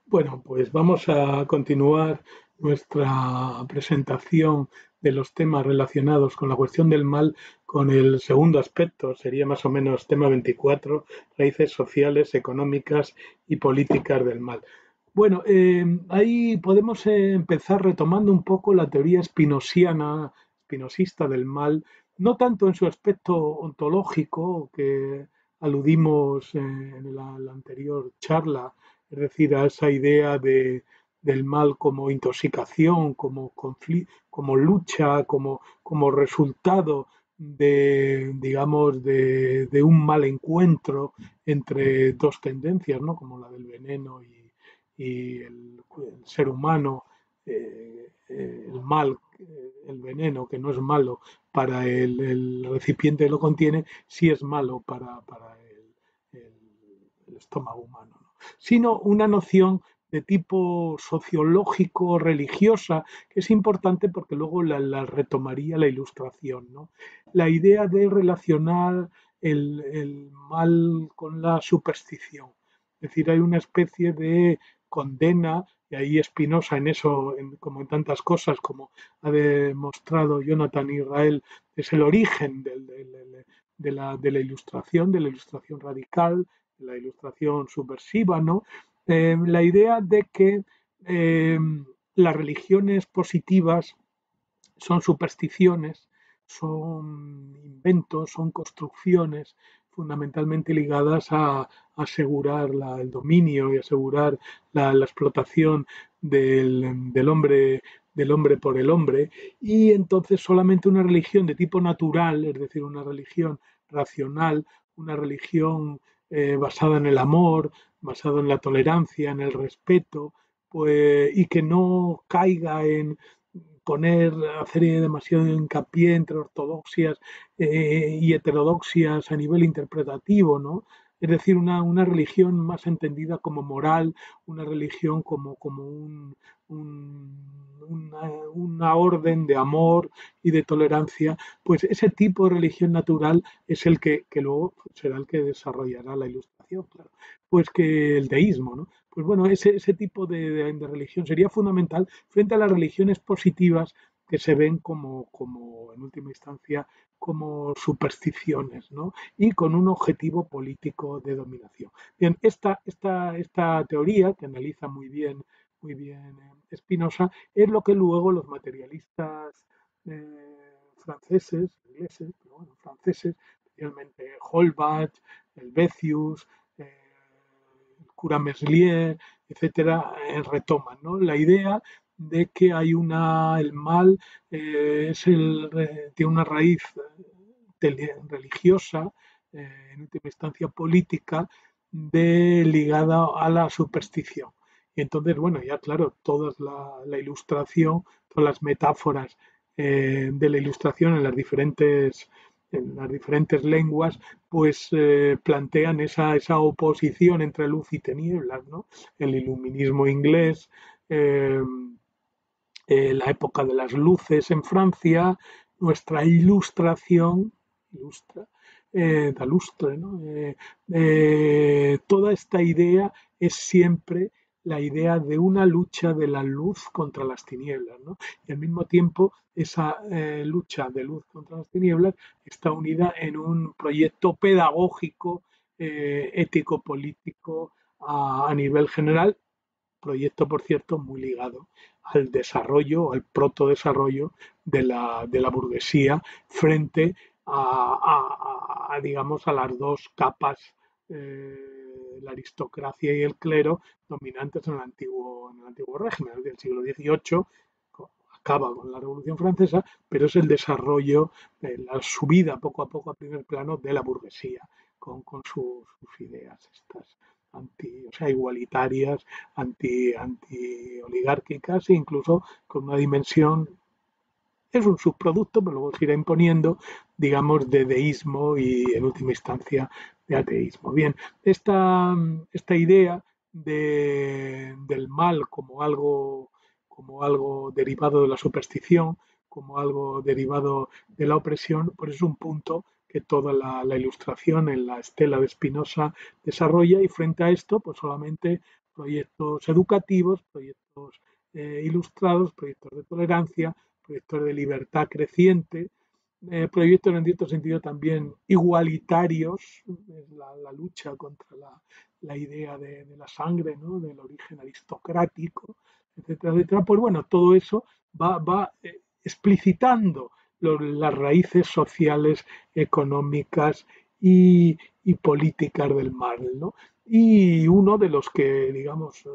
Bueno, pues vamos a continuar nuestra presentación de los temas relacionados con la cuestión del mal con el segundo aspecto, sería más o menos tema 24, raíces sociales, económicas y políticas del mal. Bueno, ahí podemos empezar retomando un poco la teoría spinosiana, spinosista del mal, no tanto en su aspecto ontológico que aludimos en la anterior charla, es decir, a esa idea del mal como intoxicación, como conflicto, como lucha, como resultado de, digamos, de un mal encuentro entre dos tendencias, ¿no? Como la del veneno y el ser humano, el mal, el veneno, que no es malo para el recipiente que lo contiene, sí es malo para el estómago humano, ¿no? Sino una noción de tipo sociológico, religiosa, que es importante porque luego la retomaría la ilustración, ¿no? La idea de relacionar el mal con la superstición. Es decir, hay una especie de condena, y ahí Spinoza en eso, como en tantas cosas, como ha demostrado Jonathan Israel, es el origen de la ilustración radical, de la ilustración subversiva, ¿no? La idea de que eh, las religiones positivas son supersticiones, son inventos, son construcciones fundamentalmente ligadas a asegurar el dominio y asegurar la explotación del hombre por el hombre, y entonces solamente una religión de tipo natural, es decir, una religión racional, una religión basada en el amor, basada en la tolerancia, en el respeto, pues, y que no caiga en hacer demasiado hincapié entre ortodoxias y heterodoxias a nivel interpretativo, ¿no? Es decir, una religión más entendida como moral, una religión como una orden de amor y de tolerancia, pues ese tipo de religión natural es el que luego será el que desarrollará la ilustración, claro. Pues que el deísmo, ¿no? Pues bueno, ese tipo de religión sería fundamental frente a las religiones positivas que se ven como en última instancia, como supersticiones, ¿no? Y con un objetivo político de dominación. Bien, esta teoría, que analiza muy bien Spinoza, es lo que luego los materialistas franceses, ingleses, pero bueno, franceses, especialmente Holbach, Helvetius, el cura Meslier, etcétera, retoman, ¿no? La idea de que el mal tiene una raíz religiosa, en última instancia política, ligada a la superstición. Y entonces, bueno, ya claro, toda la ilustración, todas las metáforas de la ilustración en las diferentes lenguas, pues plantean esa oposición entre luz y tinieblas, ¿no? El iluminismo inglés, eh, la época de las luces en Francia, nuestra ilustración, ilustra, da lustre, ¿no? Toda esta idea es siempre la idea de una lucha de la luz contra las tinieblas, ¿no? Y al mismo tiempo esa lucha de luz contra las tinieblas está unida en un proyecto pedagógico, ético-político a nivel general, proyecto, por cierto, muy ligado al desarrollo, al protodesarrollo de la burguesía frente digamos, a las dos capas, la aristocracia y el clero, dominantes en el antiguo régimen del siglo XVIII. Acaba con la Revolución Francesa, pero es el desarrollo, la subida poco a poco a primer plano de la burguesía, con sus ideas estas o sea, igualitarias, anti-oligárquicas, e incluso con una dimensión, es un subproducto, pero luego se irá imponiendo, digamos, de deísmo y en última instancia de ateísmo. Bien, esta idea del mal como algo derivado de la superstición, como algo derivado de la opresión, pues es un punto que toda la ilustración en la estela de Spinoza desarrolla, y frente a esto, pues solamente proyectos educativos, proyectos ilustrados, proyectos de tolerancia, proyectos de libertad creciente, proyectos en cierto sentido también igualitarios, la lucha contra la idea de la sangre, ¿no? Del origen aristocrático, etcétera, etcétera. Pues bueno, todo eso va explicitando las raíces sociales, económicas y políticas del mal, ¿no? Y uno de los que, digamos,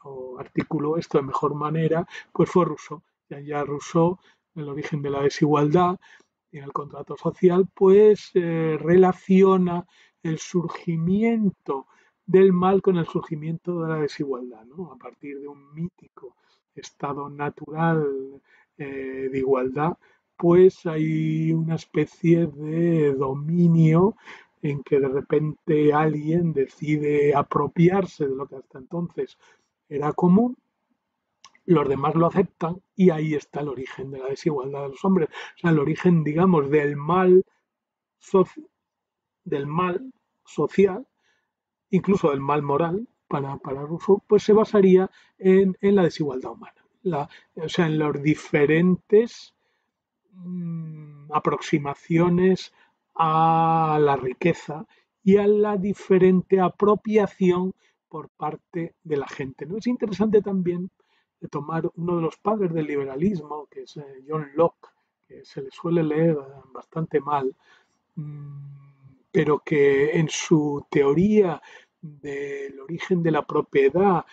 o articuló esto de mejor manera, pues fue Rousseau. Ya Rousseau, el origen de la desigualdad y en el contrato social, pues relaciona el surgimiento del mal con el surgimiento de la desigualdad, ¿no? A partir de un mítico estado natural de igualdad, pues hay una especie de dominio en que de repente alguien decide apropiarse de lo que hasta entonces era común, los demás lo aceptan y ahí está el origen de la desigualdad de los hombres. O sea, el origen, digamos, del mal social, incluso del mal moral, para Rousseau, pues se basaría en la desigualdad humana. O sea, en los diferentes aproximaciones a la riqueza y a la diferente apropiación por parte de la gente, ¿no? Es interesante también tomar uno de los padres del liberalismo, que es John Locke, que se le suele leer bastante mal, pero que en su teoría del origen de la propiedad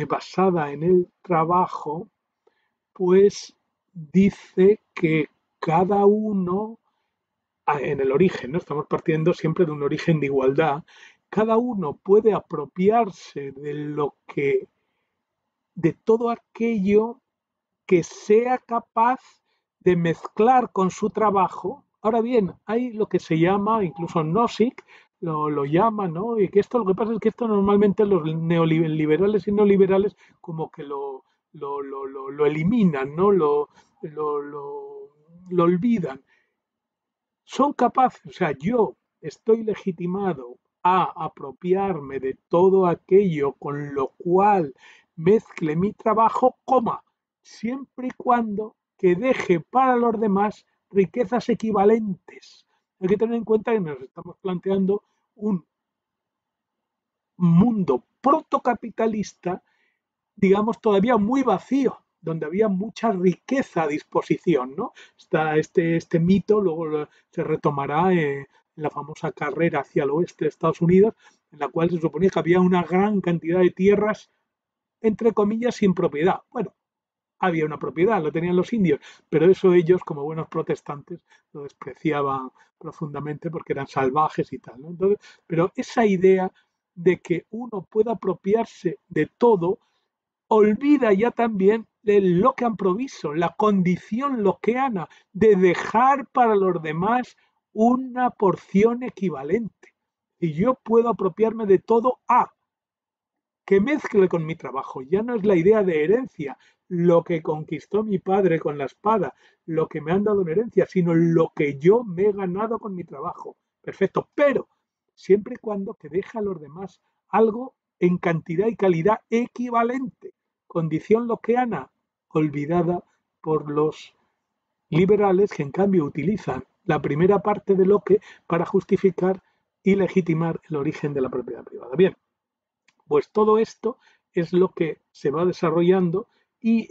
basada en el trabajo, pues dice que cada uno, en el origen, ¿no? Estamos partiendo siempre de un origen de igualdad, cada uno puede apropiarse de todo aquello que sea capaz de mezclar con su trabajo. Ahora bien, hay lo que se llama, incluso Nozick lo llama, ¿no? Y que esto, lo que pasa es que esto normalmente los neoliberales y neoliberales como que lo eliminan, ¿no? Lo olvidan. Son capaces, o sea, yo estoy legitimado a apropiarme de todo aquello con lo cual mezcle mi trabajo, coma, siempre y cuando que deje para los demás riquezas equivalentes. Hay que tener en cuenta que nos estamos planteando un mundo protocapitalista, digamos, todavía muy vacío, donde había mucha riqueza a disposición, ¿no? Está este mito, luego se retomará en la famosa carrera hacia el oeste de Estados Unidos, en la cual se suponía que había una gran cantidad de tierras, entre comillas, sin propiedad. Bueno, había una propiedad, lo tenían los indios, pero eso ellos, como buenos protestantes, lo despreciaban profundamente porque eran salvajes y tal, ¿no? Entonces, pero esa idea de que uno pueda apropiarse de todo olvida ya también el Lockean proviso, la condición lockeana de dejar para los demás una porción equivalente. Y yo puedo apropiarme de todo que mezcle con mi trabajo. Ya no es la idea de herencia, lo que conquistó mi padre con la espada, lo que me han dado en herencia, sino lo que yo me he ganado con mi trabajo. Perfecto, pero siempre y cuando que deje a los demás algo en cantidad y calidad equivalente. Condición lockeana olvidada por los liberales que en cambio utilizan la primera parte de Locke para justificar y legitimar el origen de la propiedad privada. Bien, pues todo esto es lo que se va desarrollando y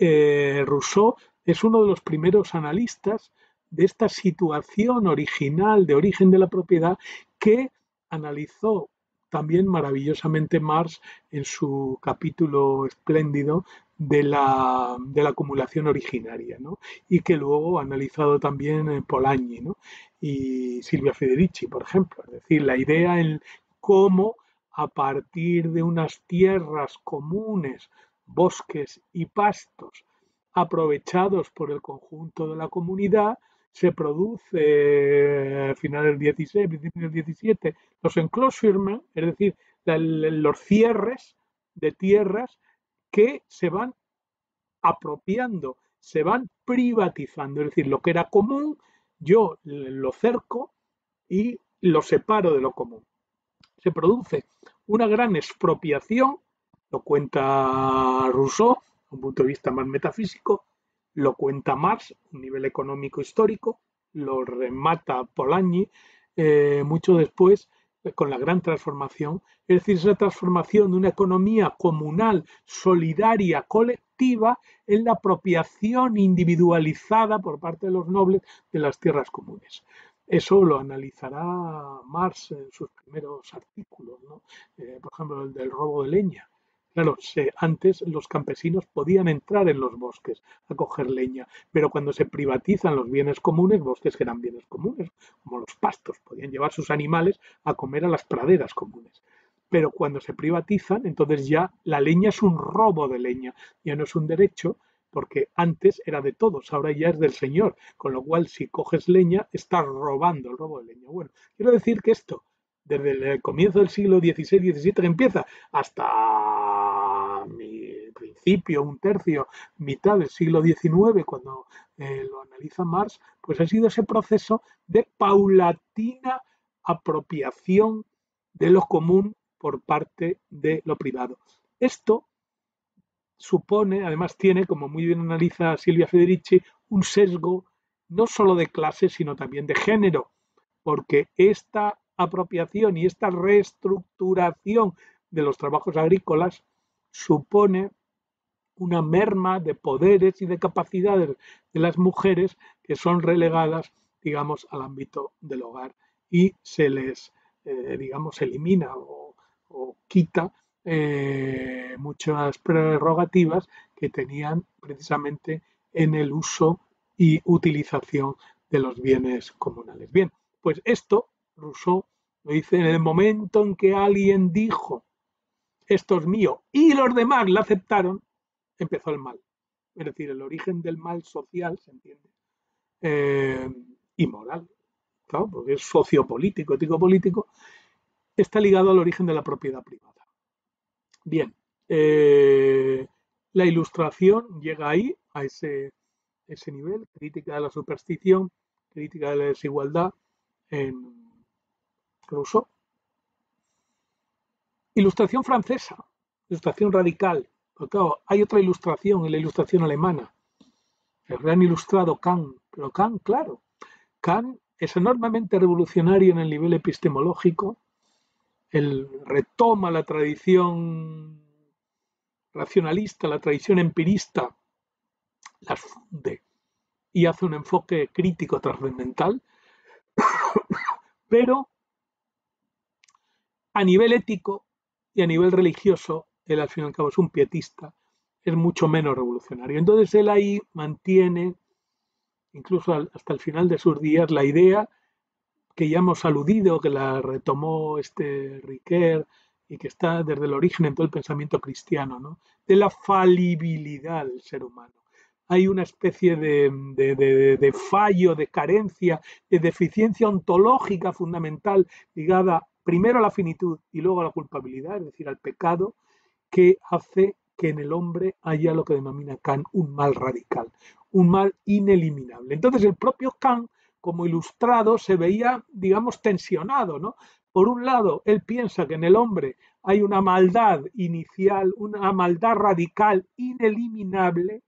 Rousseau es uno de los primeros analistas de esta situación original de origen de la propiedad que analizó también maravillosamente Marx en su capítulo espléndido de la acumulación originaria, ¿no? Y que luego ha analizado también Polanyi, ¿no? Y Silvia Federici, por ejemplo. Es decir, la idea en cómo a partir de unas tierras comunes, bosques y pastos aprovechados por el conjunto de la comunidad, se produce a finales del 16, principios del 17, los enclosures, es decir, los cierres de tierras que se van apropiando, se van privatizando, es decir, lo que era común, yo lo cerco y lo separo de lo común. Se produce una gran expropiación lo cuenta Rousseau, un punto de vista más metafísico, lo cuenta Marx, un nivel económico histórico, lo remata Polanyi mucho después con la gran transformación, es decir, esa transformación de una economía comunal, solidaria, colectiva, en la apropiación individualizada por parte de los nobles de las tierras comunes. Eso lo analizará Marx en sus primeros artículos, ¿no? Por ejemplo, el del robo de leña. Claro, antes los campesinos podían entrar en los bosques a coger leña, pero cuando se privatizan los bienes comunes, bosques que eran bienes comunes, como los pastos, podían llevar sus animales a comer a las praderas comunes. Pero cuando se privatizan, entonces ya la leña es un robo de leña, ya no es un derecho, porque antes era de todos, ahora ya es del señor, con lo cual si coges leña, estás robando el robo de leña. Bueno, quiero decir que esto, desde el comienzo del siglo XVI-XVII que empieza hasta mi principio, un tercio, mitad del siglo XIX, cuando lo analiza Marx, pues ha sido ese proceso de paulatina apropiación de lo común por parte de lo privado. Esto supone, además tiene, como muy bien analiza Silvia Federici, un sesgo no solo de clase, sino también de género, porque esta apropiación y esta reestructuración de los trabajos agrícolas supone una merma de poderes y de capacidades de las mujeres que son relegadas, digamos, al ámbito del hogar y se les, digamos, elimina o quita muchas prerrogativas que tenían precisamente en el uso y utilización de los bienes comunales. Bien, pues esto Rousseau lo dice en el momento en que alguien dijo esto es mío y los demás lo aceptaron, empezó el mal. Es decir, el origen del mal social, ¿se entiende? Eh, y moral, claro, porque es sociopolítico, ético-político, está ligado al origen de la propiedad privada. Bien, la ilustración llega ahí, a ese nivel, crítica de la superstición, crítica de la desigualdad en Rousseau. Ilustración francesa, ilustración radical. Porque, claro, hay otra ilustración, en la ilustración alemana, el gran ilustrado Kant. Pero Kant, claro, Kant es enormemente revolucionario en el nivel epistemológico. Él retoma la tradición racionalista, la tradición empirista, las funde y hace un enfoque crítico trascendental, pero a nivel ético y a nivel religioso, él al fin y al cabo es un pietista, es mucho menos revolucionario. Entonces él ahí mantiene, incluso hasta el final de sus días, la idea que ya hemos aludido, que la retomó Riquet y que está desde el origen en todo el pensamiento cristiano, ¿no? De la falibilidad del ser humano. Hay una especie de fallo, de carencia, de deficiencia ontológica fundamental ligada primero a la finitud y luego a la culpabilidad, es decir, al pecado, que hace que en el hombre haya lo que denomina Kant un mal radical, un mal ineliminable. Entonces el propio Kant, como ilustrado, se veía, digamos, tensionado, ¿no? Por un lado, él piensa que en el hombre hay una maldad inicial, una maldad radical ineliminable,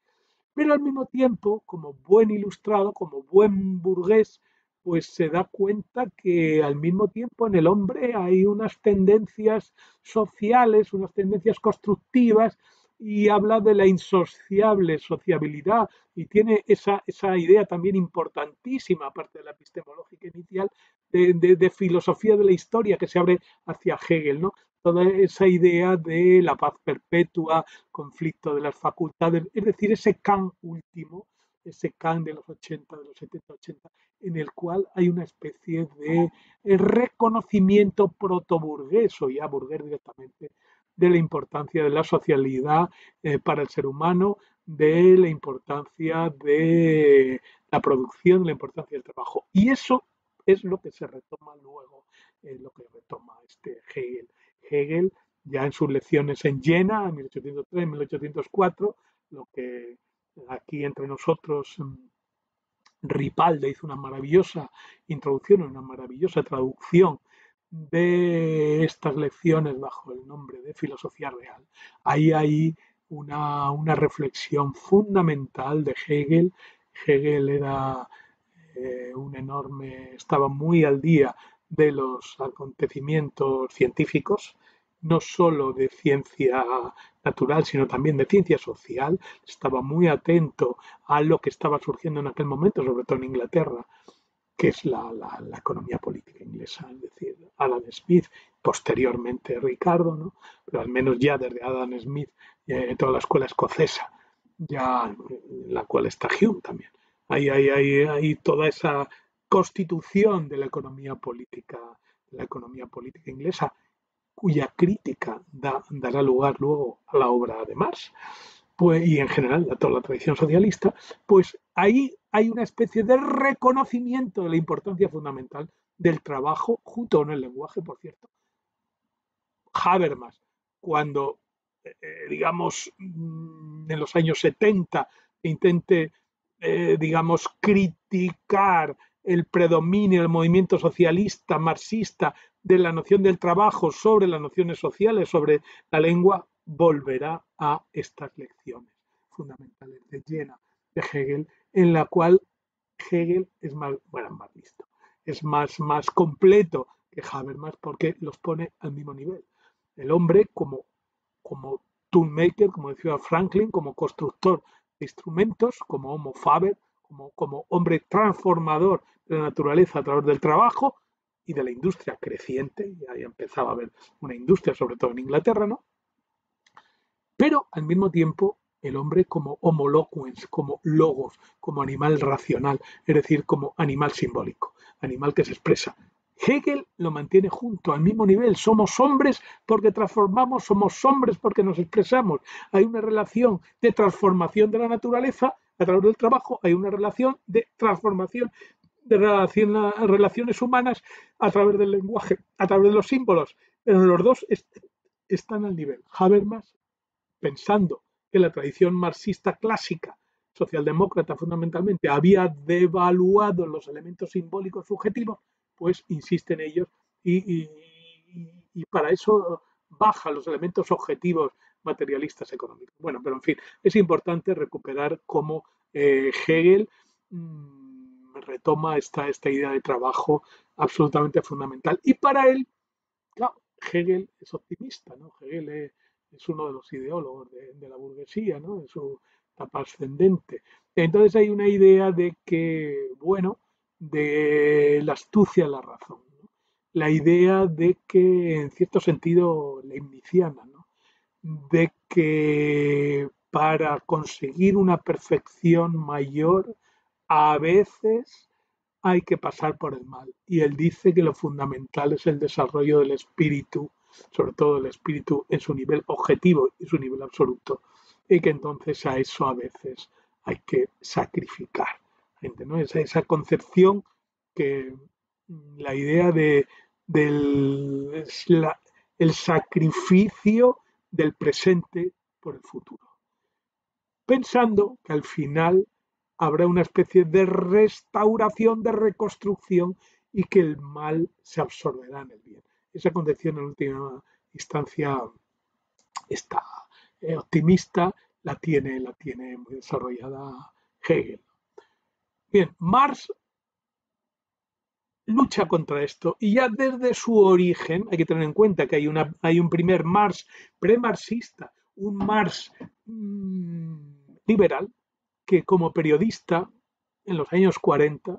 pero al mismo tiempo, como buen ilustrado, como buen burgués, pues se da cuenta que al mismo tiempo en el hombre hay unas tendencias sociales, unas tendencias constructivas y habla de la insociable sociabilidad y tiene esa idea también importantísima, aparte de la epistemológica inicial, de filosofía de la historia que se abre hacia Hegel, ¿no? Toda esa idea de la paz perpetua, conflicto de las facultades, es decir, ese Kant último, ese Kant de los 80, de los 70, 80, en el cual hay una especie de reconocimiento protoburgués o ya burgués directamente de la importancia de la socialidad para el ser humano, de la importancia de la producción, de la importancia del trabajo. Y eso es lo que se retoma luego, lo que retoma Hegel. Hegel ya en sus lecciones en Jena, en 1803, 1804, lo que aquí entre nosotros Ripalda hizo una maravillosa introducción, una maravillosa traducción de estas lecciones bajo el nombre de filosofía real, ahí hay una reflexión fundamental de Hegel. Hegel era un enorme, estaba muy al día de los acontecimientos científicos, no solo de ciencia natural, sino también de ciencia social. Estaba muy atento a lo que estaba surgiendo en aquel momento, sobre todo en Inglaterra, que es la economía política inglesa, es decir, Adam Smith, posteriormente Ricardo, ¿no? Pero al menos ya desde Adam Smith, toda la escuela escocesa, ya en la cual está Hume también. Hay toda esa constitución de la economía política inglesa, cuya crítica dará lugar luego a la obra de Marx, pues, y en general a toda la tradición socialista, pues ahí hay una especie de reconocimiento de la importancia fundamental del trabajo, junto con el lenguaje, por cierto. Habermas, cuando, digamos, en los años 70 intente, digamos, criticar el predominio del movimiento socialista, marxista, de la noción del trabajo sobre las nociones sociales, sobre la lengua, volverá a estas lecciones fundamentales de Jena, de Hegel, en la cual Hegel es más, bueno, más listo, es más completo que Habermas porque los pone al mismo nivel. El hombre como toolmaker, como decía Franklin, como constructor de instrumentos, como homo faber, como hombre transformador de la naturaleza a través del trabajo y de la industria creciente, ya empezaba a haber una industria, sobre todo en Inglaterra, ¿no? Pero al mismo tiempo el hombre como homo loquens, como logos, como animal racional, es decir, como animal simbólico, animal que se expresa. Hegel lo mantiene junto al mismo nivel. Somos hombres porque transformamos, somos hombres porque nos expresamos. Hay una relación de transformación de la naturaleza a través del trabajo, hay una relación de transformación de relaciones humanas a través del lenguaje, a través de los símbolos. Pero los dos están al nivel. Habermas, pensando que la tradición marxista clásica, socialdemócrata fundamentalmente, había devaluado los elementos simbólicos subjetivos, pues insiste en ellos y para eso baja los elementos objetivos materialistas económicos. Bueno, pero en fin, es importante recuperar cómo Hegel retoma esta idea de trabajo absolutamente fundamental. Y para él, claro, Hegel es optimista, ¿no? Hegel es uno de los ideólogos de la burguesía, ¿no? De su etapa ascendente. Entonces hay una idea de que, bueno, de la astucia de la razón, ¿no? La idea de que, en cierto sentido, leibniziana, ¿no? De que para conseguir una perfección mayor, a veces hay que pasar por el mal. Y él dice que lo fundamental es el desarrollo del espíritu, sobre todo el espíritu en su nivel objetivo y su nivel absoluto, y que entonces a eso a veces hay que sacrificar. Gente, ¿no? Esa concepción que la idea del el sacrificio del presente por el futuro, pensando que al final habrá una especie de restauración, de reconstrucción y que el mal se absorberá en el bien. Esa concepción en última instancia está optimista, la tiene muy desarrollada Hegel. Bien, Marx lucha contra esto y ya desde su origen hay que tener en cuenta que hay un primer Marx premarxista, un Marx liberal, que como periodista en los años 40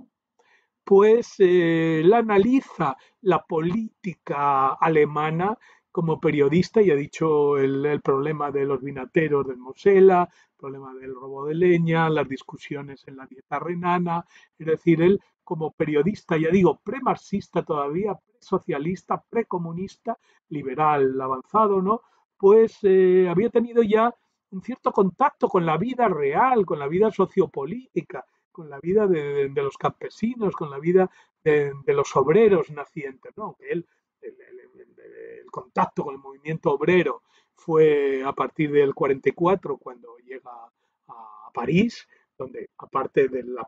pues él analiza la política alemana como periodista y ha dicho el problema de los vinateros del Mosela, el problema del robo de leña, las discusiones en la dieta renana, es decir, él como periodista, ya digo, premarxista todavía, presocialista, precomunista, liberal avanzado, ¿no? Pues había tenido ya un cierto contacto con la vida real, con la vida sociopolítica, con la vida de los campesinos, con la vida de los obreros nacientes, ¿no? Que él, el contacto con el movimiento obrero fue a partir del 44, cuando llega a París, donde aparte de los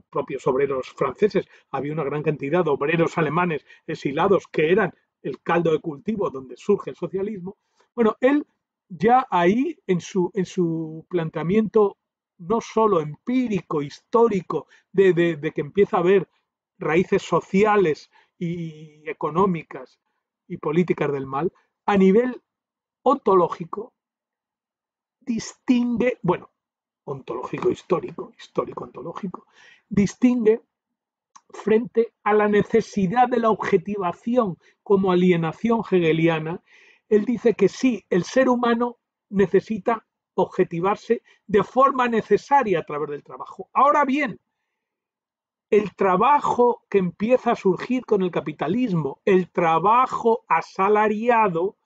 propios obreros franceses, había una gran cantidad de obreros alemanes exilados que eran el caldo de cultivo donde surge el socialismo. Bueno, él ya ahí en su planteamiento no solo empírico, histórico, de que empieza a haber raíces sociales y económicas y políticas del mal, a nivel ontológico distingue, bueno, ontológico histórico, histórico ontológico, distingue frente a la necesidad de la objetivación como alienación hegeliana. Él dice que sí, el ser humano necesita objetivarse de forma necesaria a través del trabajo. Ahora bien, el trabajo que empieza a surgir con el capitalismo, el trabajo asalariado,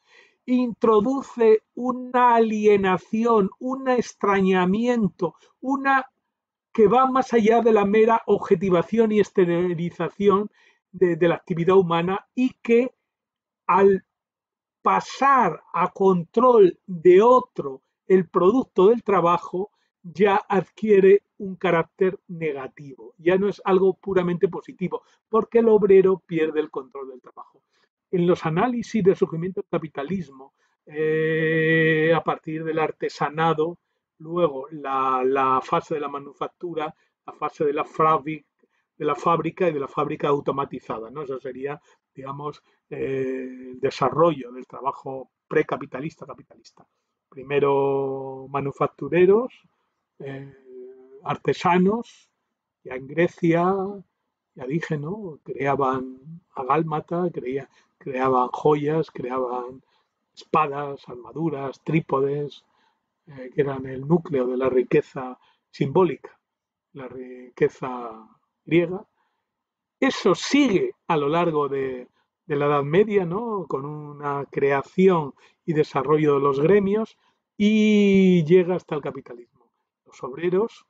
introduce una alienación, un extrañamiento, una que va más allá de la mera objetivación y exteriorización de la actividad humana y que al pasar a control de otro el producto del trabajo ya adquiere un carácter negativo, ya no es algo puramente positivo, porque el obrero pierde el control del trabajo. En los análisis del surgimiento del capitalismo, a partir del artesanado, luego la fase de la manufactura, la fase de la fábrica y de la fábrica automatizada, ¿no? Eso sería, digamos, el desarrollo del trabajo precapitalista, capitalista. Primero manufactureros, eh, artesanos, ya en Grecia, ya dije, ¿no? Creaban agálmata, creaban joyas, creaban espadas, armaduras, trípodes, que eran el núcleo de la riqueza simbólica, la riqueza griega. Eso sigue a lo largo de la Edad Media, ¿no? Con una creación y desarrollo de los gremios y llega hasta el capitalismo. Los obreros,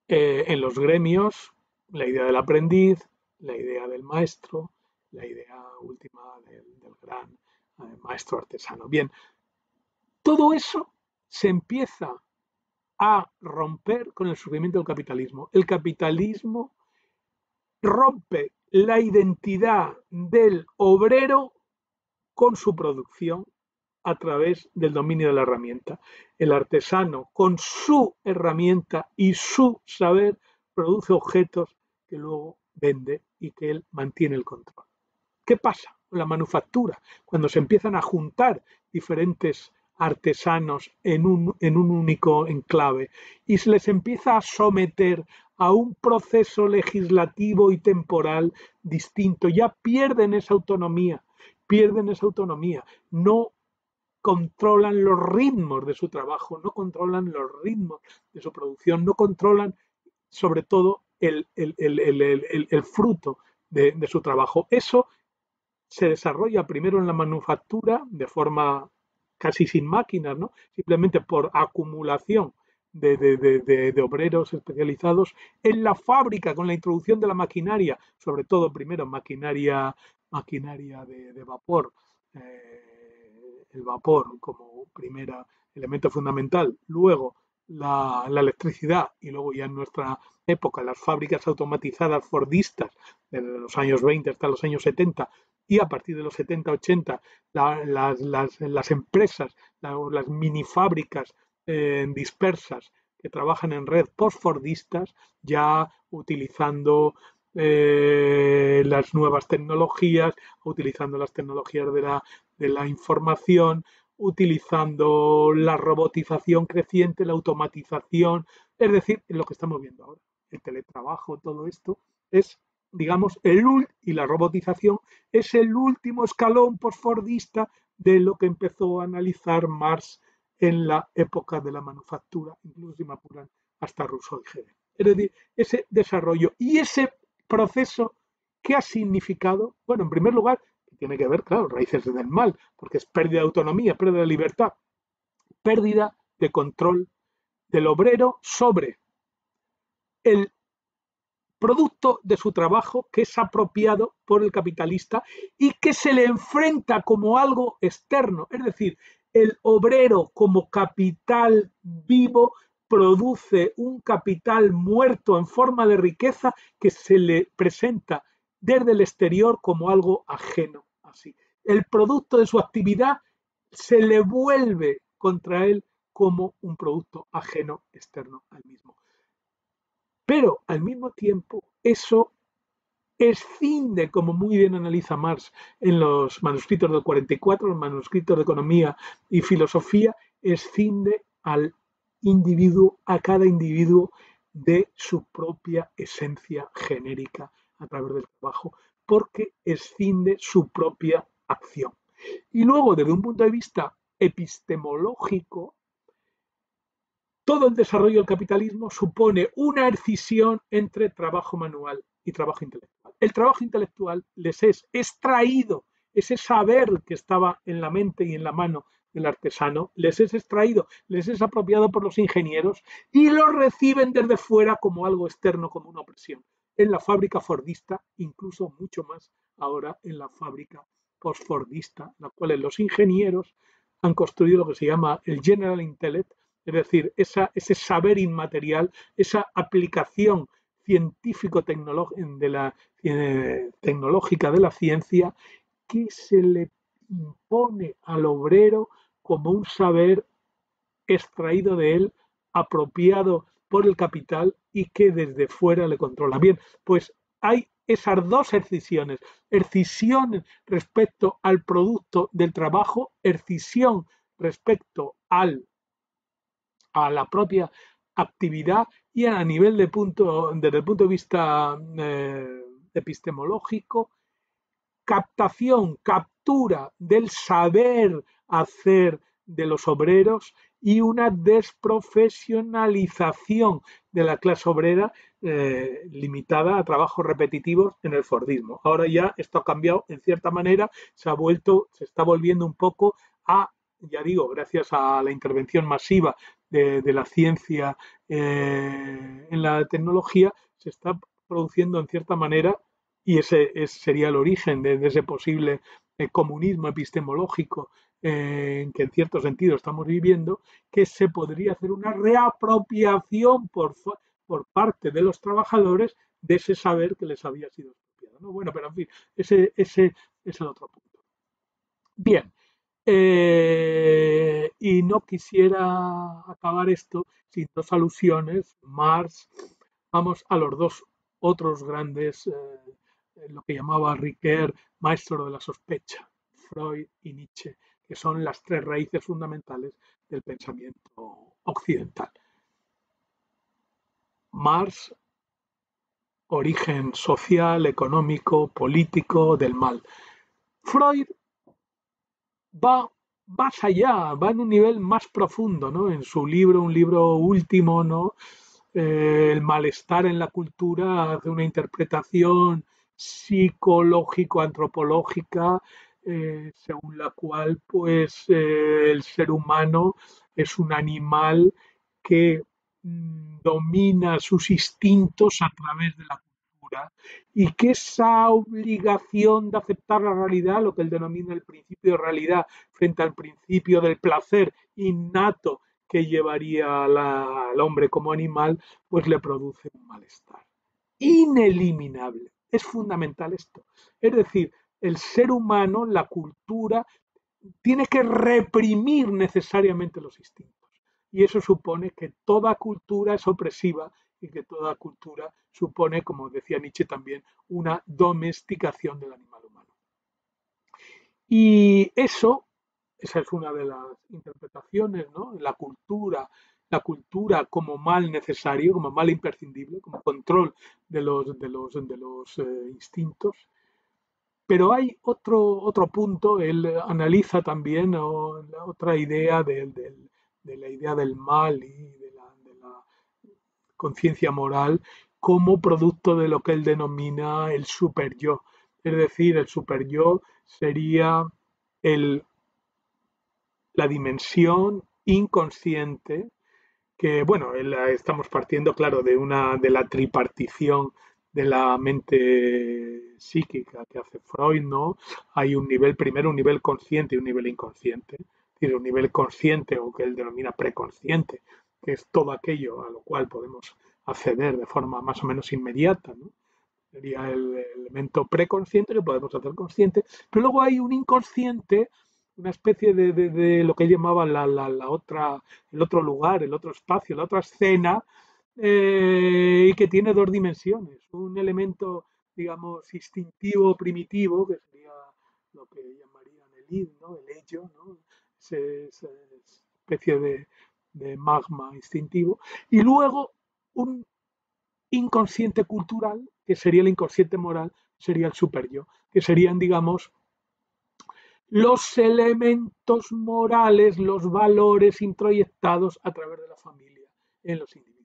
en los gremios, la idea del aprendiz, la idea del maestro, la idea última del gran maestro artesano. Bien, todo eso se empieza a romper con el surgimiento del capitalismo. El capitalismo rompe la identidad del obrero con su producción a través del dominio de la herramienta. El artesano, con su herramienta y su saber, produce objetos que luego vende y que él mantiene el control. ¿Qué pasa con la manufactura? Cuando se empiezan a juntar diferentes artesanos en un único enclave y se les empieza a someter a un proceso legislativo y temporal distinto, ya pierden esa autonomía, no controlan los ritmos de su trabajo, no controlan los ritmos de su producción, no controlan sobre todo el fruto de su trabajo. Eso se desarrolla primero en la manufactura de forma casi sin máquinas, ¿no? Simplemente por acumulación de obreros especializados en la fábrica con la introducción de la maquinaria, sobre todo primero maquinaria de vapor, el vapor como primer elemento fundamental, luego la electricidad y luego ya en nuestra época las fábricas automatizadas fordistas desde los años 20 hasta los años 70 y a partir de los 70-80 las empresas, las minifábricas dispersas que trabajan en red postfordistas ya utilizando las nuevas tecnologías, utilizando las tecnologías de la información, utilizando la robotización creciente, la automatización, es decir, lo que estamos viendo ahora, el teletrabajo, todo esto es, digamos, y la robotización es el último escalón postfordista de lo que empezó a analizar Marx en la época de la manufactura, incluso si me apuran hasta Rousseau y Hegel. Es decir, ese desarrollo y ese proceso, ¿qué ha significado? Bueno, en primer lugar, tiene que ver, claro, raíces del mal, porque es pérdida de autonomía, pérdida de libertad, pérdida de control del obrero sobre el producto de su trabajo que es apropiado por el capitalista y que se le enfrenta como algo externo, es decir, el obrero como capital vivo produce un capital muerto en forma de riqueza que se le presenta desde el exterior como algo ajeno así. El producto de su actividad se le vuelve contra él como un producto ajeno, externo al mismo. Pero al mismo tiempo, eso escinde, como muy bien analiza Marx en los manuscritos del 44, los manuscritos de economía y filosofía, escinde al individuo, a cada individuo, de su propia esencia genérica a través del trabajo, porque escinde su propia acción. Y luego, desde un punto de vista epistemológico, todo el desarrollo del capitalismo supone una escisión entre trabajo manual y trabajo intelectual. El trabajo intelectual les es extraído, ese saber que estaba en la mente y en la mano del artesano, les es extraído, les es apropiado por los ingenieros y lo reciben desde fuera como algo externo, como una opresión. En la fábrica fordista, incluso mucho más ahora en la fábrica postfordista, en la cual los ingenieros han construido lo que se llama el General Intellect, es decir, ese saber inmaterial, esa aplicación tecnológica de la ciencia que se le impone al obrero como un saber extraído de él, apropiado por el capital y que desde fuera le controla. Bien, pues hay esas dos escisiones, escisión respecto al producto del trabajo, escisión respecto a la propia actividad y a nivel desde el punto de vista epistemológico, captación, captura del saber hacer de los obreros y una desprofesionalización de la clase obrera limitada a trabajos repetitivos en el fordismo. Ahora ya esto ha cambiado en cierta manera, se está volviendo un poco a, ya digo, gracias a la intervención masiva de la ciencia en la tecnología, se está produciendo en cierta manera, y sería el origen de ese posible comunismo epistemológico que en cierto sentido estamos viviendo, que se podría hacer una reapropiación por parte de los trabajadores de ese saber que les había sido expropiado, ¿no? Bueno, pero en fin, ese es el otro punto. Bien, y no quisiera acabar esto sin dos alusiones, Marx, vamos a los dos otros grandes, lo que llamaba Ricoeur, maestro de la sospecha, Freud y Nietzsche, que son las tres raíces fundamentales del pensamiento occidental. Marx, origen social, económico, político del mal. Freud va más allá, va en un nivel más profundo, ¿no? En su libro, un libro último, ¿no? El malestar en la cultura, hace una interpretación psicológico-antropológica según la cual pues el ser humano es un animal que domina sus instintos a través de la cultura y que esa obligación de aceptar la realidad, lo que él denomina el principio de realidad frente al principio del placer innato que llevaría al hombre como animal, pues le produce un malestar ineliminable. Es fundamental esto. Es decir, el ser humano, la cultura, tiene que reprimir necesariamente los instintos. Y eso supone que toda cultura es opresiva y que toda cultura supone, como decía Nietzsche también, una domesticación del animal humano. Y esa es una de las interpretaciones, ¿no? La cultura como mal necesario, como mal imprescindible, como control de los instintos. Pero hay otro punto, él analiza también, ¿no?, otra idea de la idea del mal y de la conciencia moral como producto de lo que él denomina el superyo. Es decir, el superyo sería el, la dimensión inconsciente que, bueno, estamos partiendo, claro, de la tripartición de la mente psíquica que hace Freud, ¿no? Hay primero un nivel consciente y un nivel inconsciente. Es decir, un nivel consciente, o que él denomina preconsciente, que es todo aquello a lo cual podemos acceder de forma más o menos inmediata, ¿no? sería el elemento preconsciente que podemos hacer consciente, pero luego hay un inconsciente, una especie de lo que llamaba la otra, el otro lugar, el otro espacio, la otra escena, y que tiene dos dimensiones, un elemento, digamos, instintivo, primitivo, que sería lo que llamarían el id, ¿no? El ello, ¿no? Esa especie de magma instintivo, y luego un inconsciente cultural, que sería el inconsciente moral, sería el superyo, que serían, digamos, los elementos morales, los valores introyectados a través de la familia en los individuos.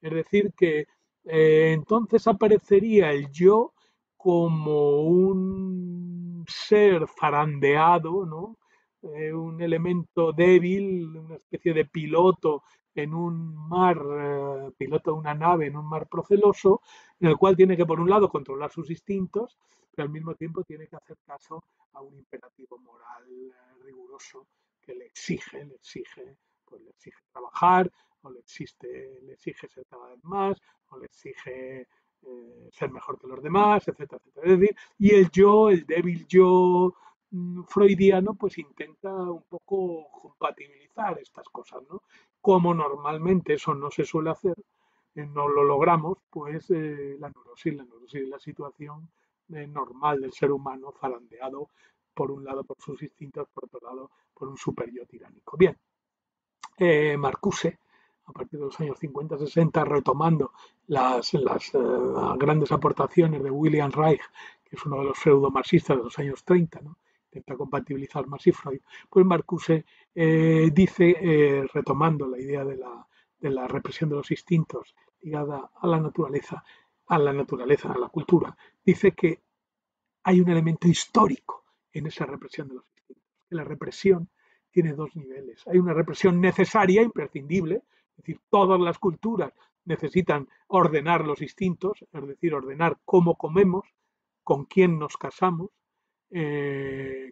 Es decir, que entonces aparecería el yo como un ser zarandeado, ¿no? Un elemento débil, una especie de piloto en un mar, piloto de una nave en un mar proceloso, en el cual tiene que, por un lado, controlar sus instintos, pero al mismo tiempo tiene que hacer caso a un imperativo moral riguroso que pues le exige trabajar, o le exige ser cada vez más, o le exige ser mejor que los demás, etcétera, etcétera. Es decir, y el yo, el débil yo freudiano, pues intenta un poco compatibilizar estas cosas, ¿no? Como normalmente eso no se suele hacer, no lo logramos, pues la neurosis es la situación normal del ser humano, zarandeado por un lado por sus instintos, por otro lado por un superyo tiránico. Bien, Marcuse, a partir de los años 50-60, retomando las grandes aportaciones de William Reich, que es uno de los pseudomarxistas de los años 30, ¿no? Intenta compatibilizar Marx y Freud, pues Marcuse dice, retomando la idea de la represión de los instintos ligada a la naturaleza, a la cultura, dice que hay un elemento histórico en esa represión de los instintos, que la represión tiene dos niveles. Hay una represión necesaria, imprescindible, es decir, todas las culturas necesitan ordenar los instintos, es decir, ordenar cómo comemos, con quién nos casamos,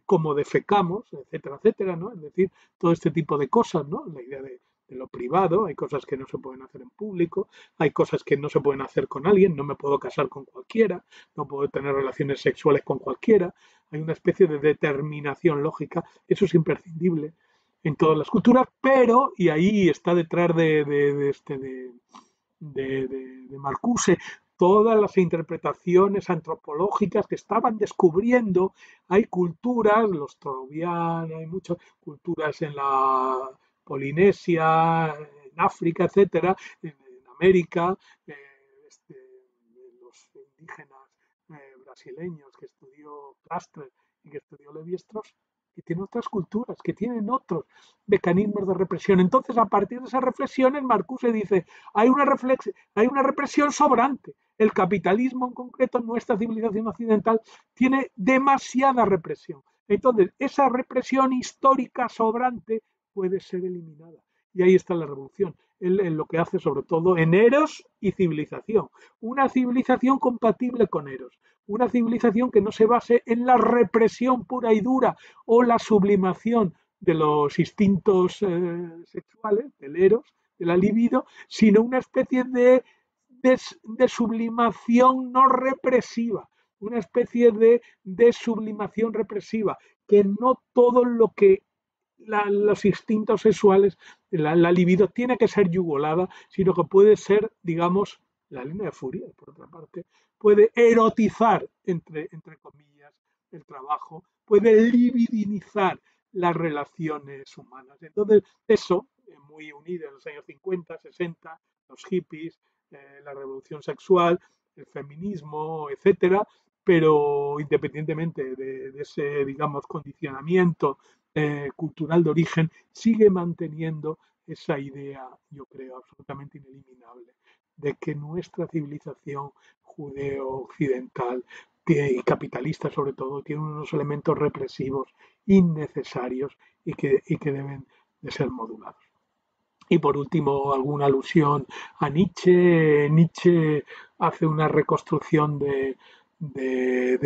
cómo defecamos, etcétera, etcétera, ¿no? Es decir, todo este tipo de cosas, ¿no? La idea de lo privado, hay cosas que no se pueden hacer en público, hay cosas que no se pueden hacer con alguien, no me puedo casar con cualquiera, no puedo tener relaciones sexuales con cualquiera, hay una especie de determinación lógica, eso es imprescindible en todas las culturas, pero, y ahí está detrás de Marcuse, todas las interpretaciones antropológicas que estaban descubriendo. Hay culturas, los trovianos, hay muchas culturas en la Polinesia, en África, etcétera, en América, los indígenas brasileños que estudió Castro y que estudió Levi-Strauss, que tienen otras culturas, que tienen otros mecanismos de represión. Entonces, a partir de esas reflexiones, Marcuse dice, hay una represión sobrante. El capitalismo en concreto, nuestra civilización occidental, tiene demasiada represión. Entonces, esa represión histórica sobrante puede ser eliminada. Y ahí está la revolución. Él lo que hace sobre todo en Eros y civilización. Una civilización compatible con Eros. Una civilización que no se base en la represión pura y dura o la sublimación de los instintos sexuales, del eros, de la libido, sino una especie de sublimación no represiva, una especie de sublimación represiva, que no todo lo que los instintos sexuales, la libido tiene que ser yugolada, sino que puede ser, digamos, la línea de Fourier, por otra parte, puede erotizar, entre comillas, el trabajo, puede libidinizar las relaciones humanas. Entonces, eso, muy unido en los años 50, 60, los hippies, la revolución sexual, el feminismo, etcétera, pero independientemente de ese, digamos, condicionamiento cultural de origen, sigue manteniendo esa idea, yo creo, absolutamente ineliminable, de que nuestra civilización judeo-occidental y capitalista sobre todo, tiene unos elementos represivos innecesarios y que deben de ser modulados. Y por último, alguna alusión a Nietzsche. Nietzsche hace una reconstrucción de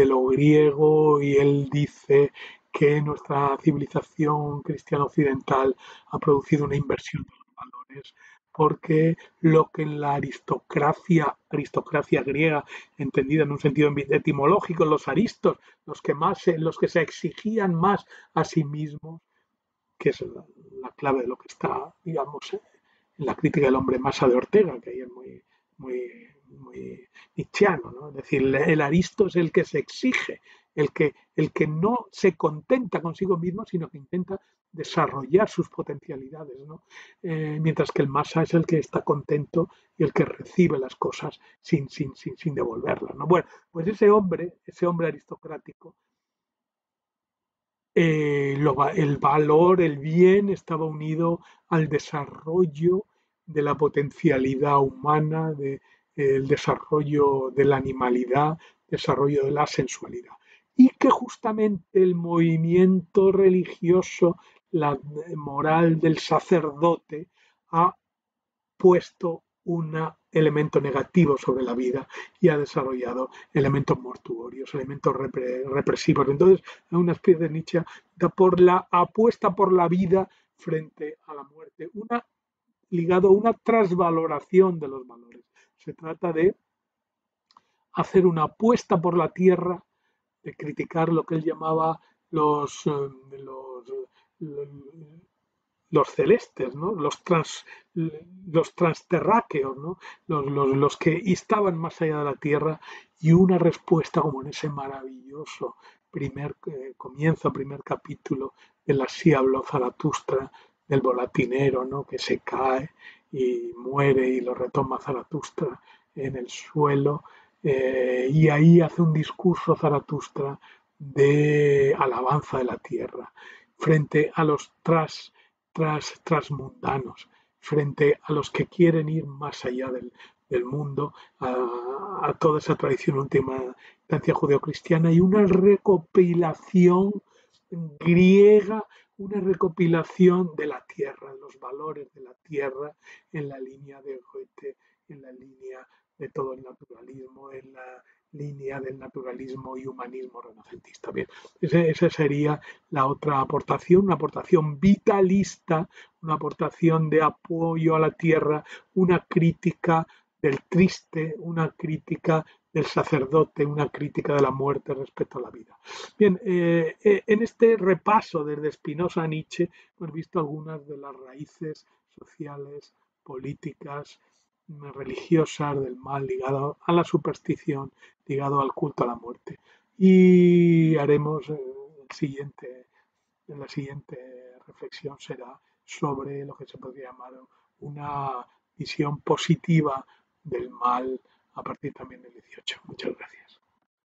lo griego y él dice que nuestra civilización cristiana occidental ha producido una inversión de los valores porque lo que en la aristocracia griega, entendida en un sentido etimológico, los aristos, los que se exigían más a sí mismos, que es la clave de lo que está, digamos, en la crítica del hombre masa de Ortega, que ahí es muy nietzscheano, ¿no? Es decir, el aristo es el que se exige, el que no se contenta consigo mismo, sino que intenta desarrollar sus potencialidades, ¿no? Mientras que el masa es el que está contento y el que recibe las cosas sin devolverlas, ¿no? Bueno, pues ese hombre aristocrático, el valor, el bien estaba unido al desarrollo de la potencialidad humana, el desarrollo de la animalidad, desarrollo de la sensualidad. Y que justamente el movimiento religioso, la moral del sacerdote, ha puesto un elemento negativo sobre la vida y ha desarrollado elementos mortuorios, elementos represivos. Entonces, es una especie de Nietzsche por la apuesta por la vida frente a la muerte, ligado a una trasvaloración de los valores. Se trata de hacer una apuesta por la tierra, de criticar lo que él llamaba los celestes, ¿no? Los transterráqueos, ¿no? Los que estaban más allá de la Tierra, y una respuesta como en ese maravilloso primer capítulo de la Así habló Zaratustra, del volatinero, ¿no? Que se cae y muere y lo retoma Zaratustra en el suelo, y ahí hace un discurso Zaratustra de alabanza de la tierra frente a los transmundanos, frente a los que quieren ir más allá del mundo, a toda esa tradición última instancia judeocristiana, y una recopilación griega, una recopilación de la tierra, de los valores de la tierra, en la línea de Goethe, en la línea de todo el naturalismo, en la línea del naturalismo y humanismo renacentista. Bien, esa sería la otra aportación, una aportación vitalista, una aportación de apoyo a la tierra, una crítica del triste, una crítica del sacerdote, una crítica de la muerte respecto a la vida. Bien, en este repaso desde Spinoza a Nietzsche hemos visto algunas de las raíces sociales, políticas, religiosas del mal ligado a la superstición, ligado al culto a la muerte. Y haremos la siguiente reflexión será sobre lo que se podría llamar una visión positiva del mal a partir también del 18. Muchas gracias.